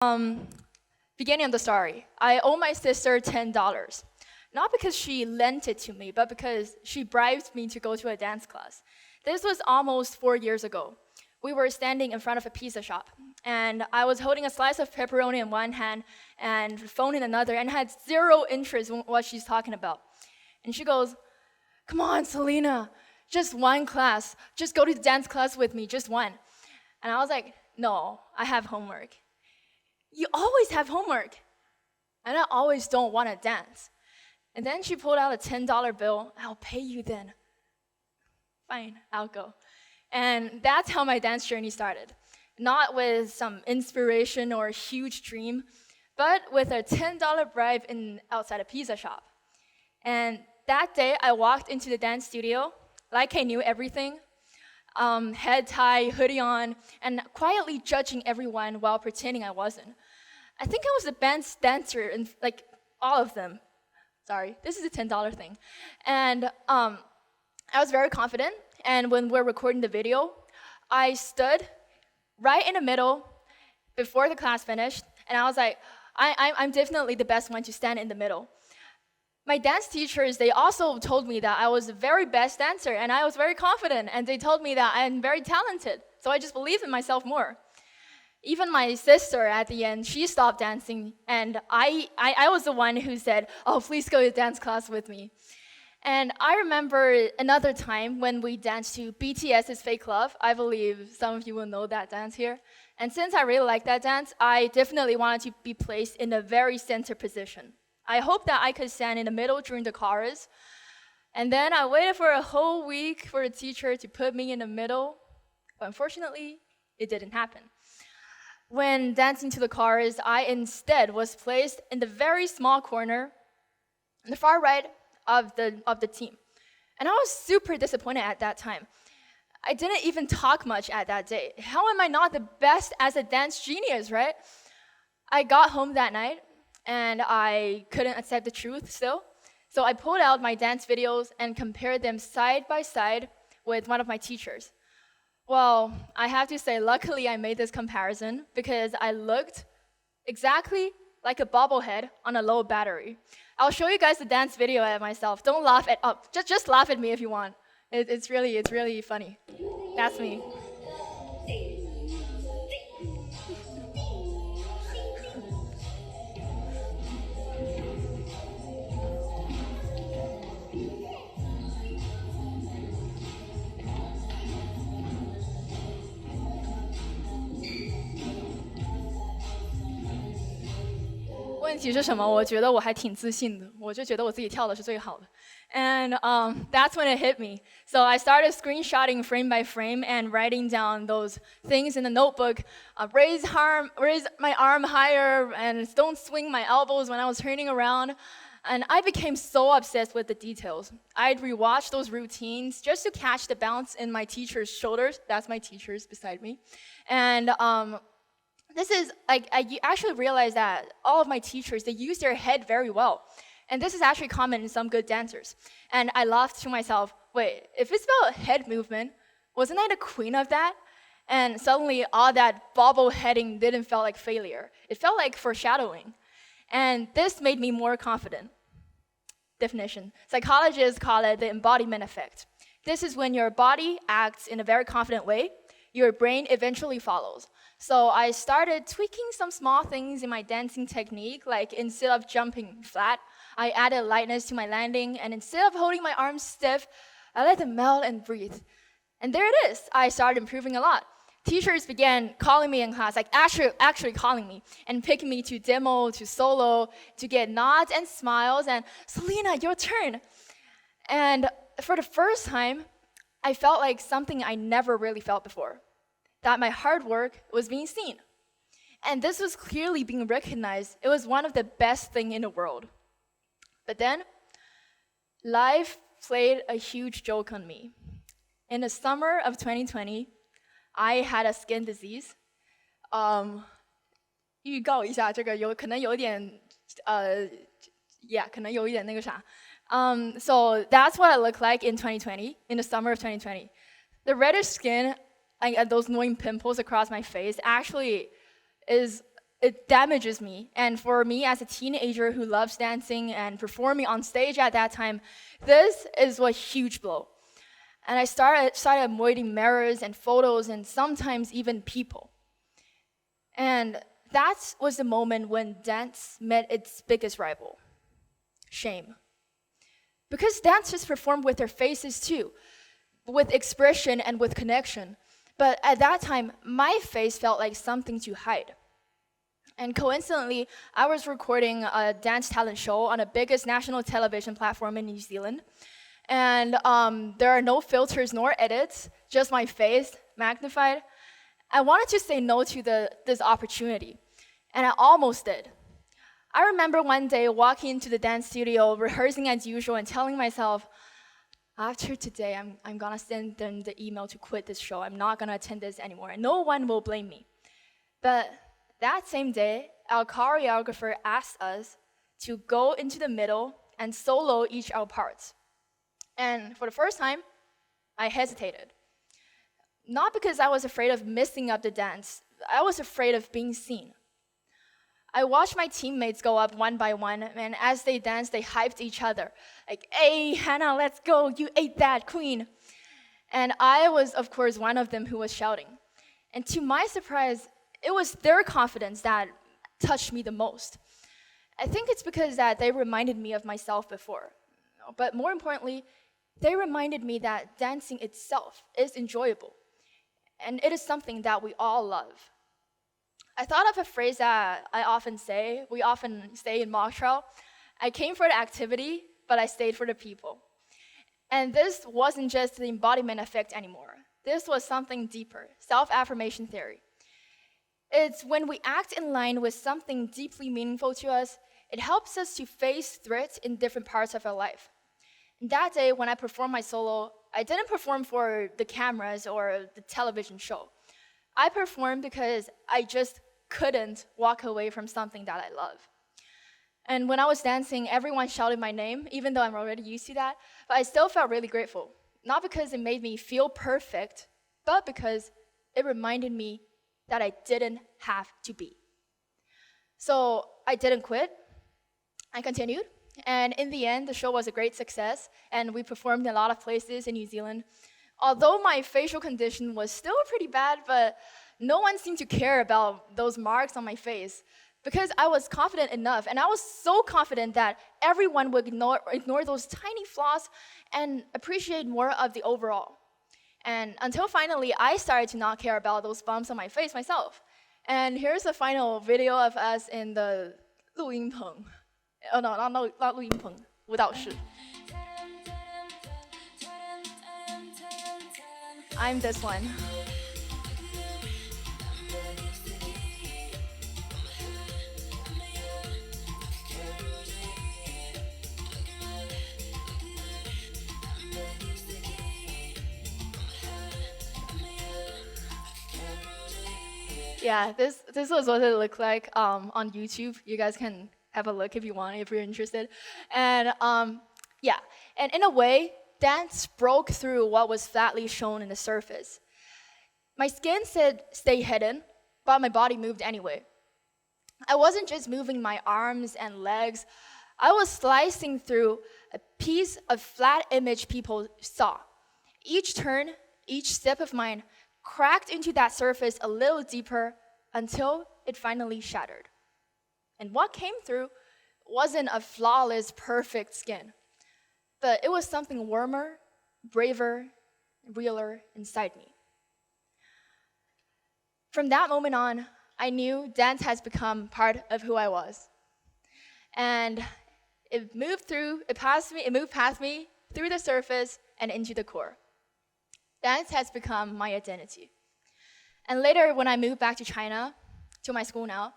Um, Beginning of the story, I owe my sister $10. Not because she lent it to me, but because she bribed me to go to a dance class. This was almost 4 years ago. We were standing in front of a pizza shop, and I was holding a slice of pepperoni in one hand and phone in another, and had zero interest in what she's talking about. And she goes, "Come on, Selena, just one class. Just go to the dance class with me, just one." And I was like, "No, I have homework." "You always have homework." "And I always don't want to dance." And then she pulled out a $10 bill. "I'll pay you then." "Fine, I'll go." And that's how my dance journey started. Not with some inspiration or a huge dream, but with a $10 bribe outside a pizza shop. And that day, I walked into the dance studio like I knew everything, head tie, hoodie on, and quietly judging everyone while pretending I wasn't. I think I was the best dancer in like all of them. Sorry, this is a $10 thing. And I was very confident, and when we're recording the video, I stood right in the middle before the class finished, and I was like, I'm definitely the best one to stand in the middle. My dance teachers, they also told me that I was the very best dancer, and I was very confident, and they told me that I'm very talented, so I just believed in myself more. Even my sister at the end, she stopped dancing, and I was the one who said, "Oh, please go to dance class with me." And I remember another time when we danced to BTS's Fake Love. I believe some of you will know that dance here. And since I really like that dance, I definitely wanted to be placed in a very center position. I hoped that I could stand in the middle during the chorus. And then I waited for a whole week for a teacher to put me in the middle. But unfortunately, it didn't happen. When dancing to the chorus, I instead was placed in the very small corner, in the far right of the team. And I was super disappointed at that time. I didn't even talk much at that day. How am I not the best as a dance genius, right? I got home that night, and I couldn't accept the truth still. So I pulled out my dance videos and compared them side by side with one of my teachers. Well, I have to say, luckily I made this comparison because I looked exactly like a bobblehead on a low battery. I'll show you guys the dance video at myself. Don't laugh at just laugh at me if you want. It's really funny. That's me. 问题是什么？我觉得我还挺自信的，我就觉得我自己跳的是最好的。And that's when it hit me. So I started screenshotting frame by frame and writing down those things in the notebook. Raise my arm higher, and don't swing my elbows when I was turning around. And I became so obsessed with the details. I'd rewatch those routines just to catch the bounce in my teacher's shoulders. That's my teachers beside me. And this is, like, I actually realized that all of my teachers, they use their head very well. And this is actually common in some good dancers. And I laughed to myself, wait, if it's about head movement, wasn't I the queen of that? And suddenly all that bobble-heading didn't feel like failure. It felt like foreshadowing. And this made me more confident. Definition. Psychologists call it the embodiment effect. This is when your body acts in a very confident way, your brain eventually follows. So I started tweaking some small things in my dancing technique, like instead of jumping flat, I added lightness to my landing, and instead of holding my arms stiff, I let them melt and breathe. And there it is. I started improving a lot. Teachers began calling me in class, like actually calling me, and picking me to demo, to solo, to get nods and smiles, and "Selena, your turn." And for the first time, I felt like something I never really felt before, that my hard work was being seen. And this was clearly being recognized. It was one of the best things in the world. But then, life played a huge joke on me. In the summer of 2020, I had a skin disease. 预告一下，这个可能有一点可能有一点那个啥。So that's what I looked like in 2020, in the summer of 2020. The reddish skin and those annoying pimples across my face actually is it damages me. And for me as a teenager who loves dancing and performing on stage at that time, this is a huge blow. And I started avoiding mirrors and photos and sometimes even people. And that was the moment when dance met its biggest rival, shame. Because dancers perform with their faces too, with expression and with connection. But at that time, my face felt like something to hide. And coincidentally, I was recording a dance talent show on the biggest national television platform in New Zealand. And there are no filters nor edits, just my face magnified. I wanted to say no to this opportunity, and I almost did. I remember one day walking into the dance studio, rehearsing as usual, and telling myself, after today, I'm gonna send them the email to quit this show. I'm not gonna attend this anymore, and no one will blame me. But that same day, our choreographer asked us to go into the middle and solo each our parts. And for the first time, I hesitated. Not because I was afraid of messing up the dance, I was afraid of being seen. I watched my teammates go up one by one, and as they danced, they hyped each other. Like, hey, Hannah, let's go, you ate that, queen. And I was, of course, one of them who was shouting. And to my surprise, it was their confidence that touched me the most. I think it's because that they reminded me of myself before. But more importantly, they reminded me that dancing itself is enjoyable. And it is something that we all love. I thought of a phrase that we often say in mock trial. I came for the activity, but I stayed for the people. And this wasn't just the embodiment effect anymore. This was something deeper, self-affirmation theory. It's when we act in line with something deeply meaningful to us, it helps us to face threats in different parts of our life. And that day, when I performed my solo, I didn't perform for the cameras or the television show. I performed because I just couldn't walk away from something that I love. And when I was dancing, everyone shouted my name, even though I'm already used to that, but I still felt really grateful. Not because it made me feel perfect, but because it reminded me that I didn't have to be. So I didn't quit. I continued. And in the end, the show was a great success, and we performed in a lot of places in New Zealand. Although my facial condition was still pretty bad, but no one seemed to care about those marks on my face because I was confident enough, and I was so confident that everyone would ignore those tiny flaws and appreciate more of the overall. And until finally, I started to not care about those bumps on my face myself. And here's the final video of us in the 录音棚. Oh no, not 录音棚，舞蹈室. I'm this one. Yeah, this was what it looked like on YouTube. You guys can have a look if you want, if you're interested. And yeah, and in a way, dance broke through what was flatly shown in the surface. My skin said stay hidden, but my body moved anyway. I wasn't just moving my arms and legs, I was slicing through a piece of flat image people saw. Each turn, each step of mine cracked into that surface a little deeper until it finally shattered. And what came through wasn't a flawless, perfect skin, but it was something warmer, braver, realer inside me. From that moment on, I knew dance has become part of who I was. And it moved past me, through the surface and into the core. Dance has become my identity. And later, when I moved back to China, to my school now,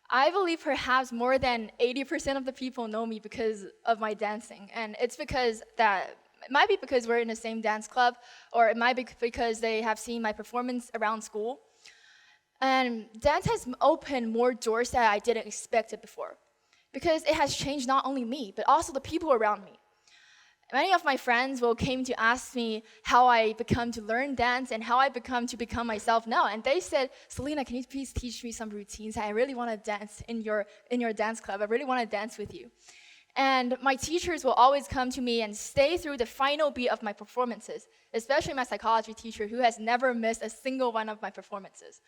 I believe perhaps more than 80% of the people know me because of my dancing. And it's because it might be because we're in the same dance club, or it might be because they have seen my performance around school. And dance has opened more doors that I didn't expect it before, because it has changed not only me, but also the people around me. Many of my friends will came to ask me how I become to learn dance and how I become myself now. And they said, Selena, can you please teach me some routines? I really want to dance in your dance club. I really want to dance with you. And my teachers will always come to me and stay through the final beat of my performances, especially my psychology teacher, who has never missed a single one of my performances.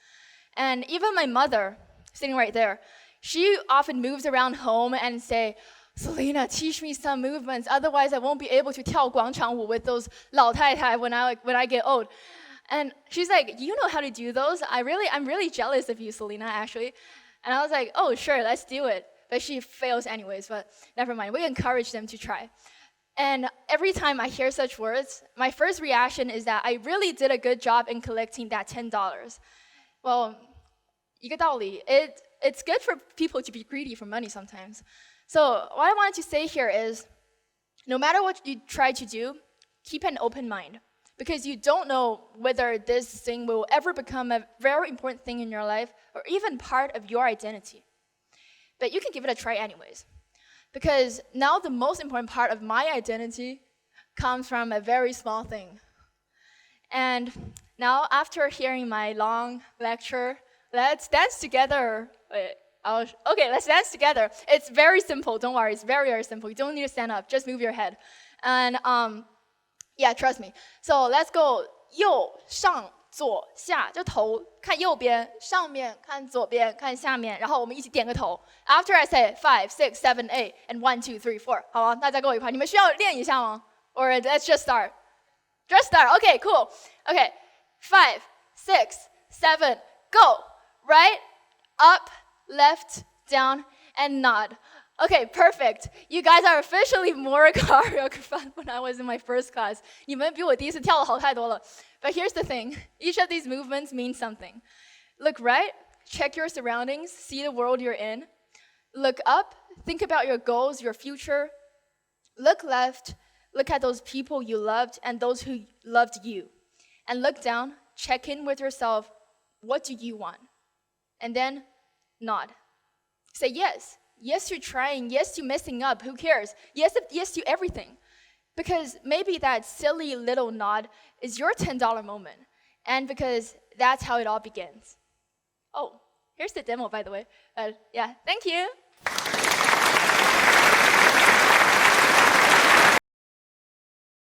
And even my mother, sitting right there, she often moves around home and say, Selena, teach me some movements, otherwise I won't be able to 跳广场舞 with those 老太太 when I get old. And she's like, you know how to do those? I'm really jealous of you, Selena, actually. And I was like, oh, sure, let's do it. But she fails anyways, but never mind. We encourage them to try. And every time I hear such words, my first reaction is that I really did a good job in collecting that $10. Well, 一个道理, it's good for people to be greedy for money sometimes. So what I wanted to say here is, no matter what you try to do, keep an open mind. Because you don't know whether this thing will ever become a very important thing in your life or even part of your identity. But you can give it a try anyways. Because now the most important part of my identity comes from a very small thing. And now after hearing my long lecture, let's dance together. Okay, let's dance together. It's very simple, don't worry, it's very, very simple. You don't need to stand up, just move your head. And yeah, trust me. So let's go 右上左下，就头看右边，上面看左边，看下面，然后我们一起点个头。After I say 5, 6, 7, 8, and 1, 2, 3, 4，好啊，那再跟我一块。你们需要练一下吗？ Or let's just start. Just start. Okay, cool. Okay, 5, 6, 7, go. Right, up, left, down, and nod. Okay, perfect. You guys are officially more choreographed when I was in my first class. 你们比我第一次跳得好太多了。But here's the thing. Each of these movements means something. Look right, check your surroundings, see the world you're in. Look up, think about your goals, your future. Look left, look at those people you loved and those who loved you. And look down, check in with yourself. What do you want? And then nod. Say yes. Yes to trying. Yes to messing up. Who cares? Yes to everything. Because maybe that silly little nod is your $10 moment. And because that's how it all begins. Oh, here's the demo, by the way. Yeah, thank you.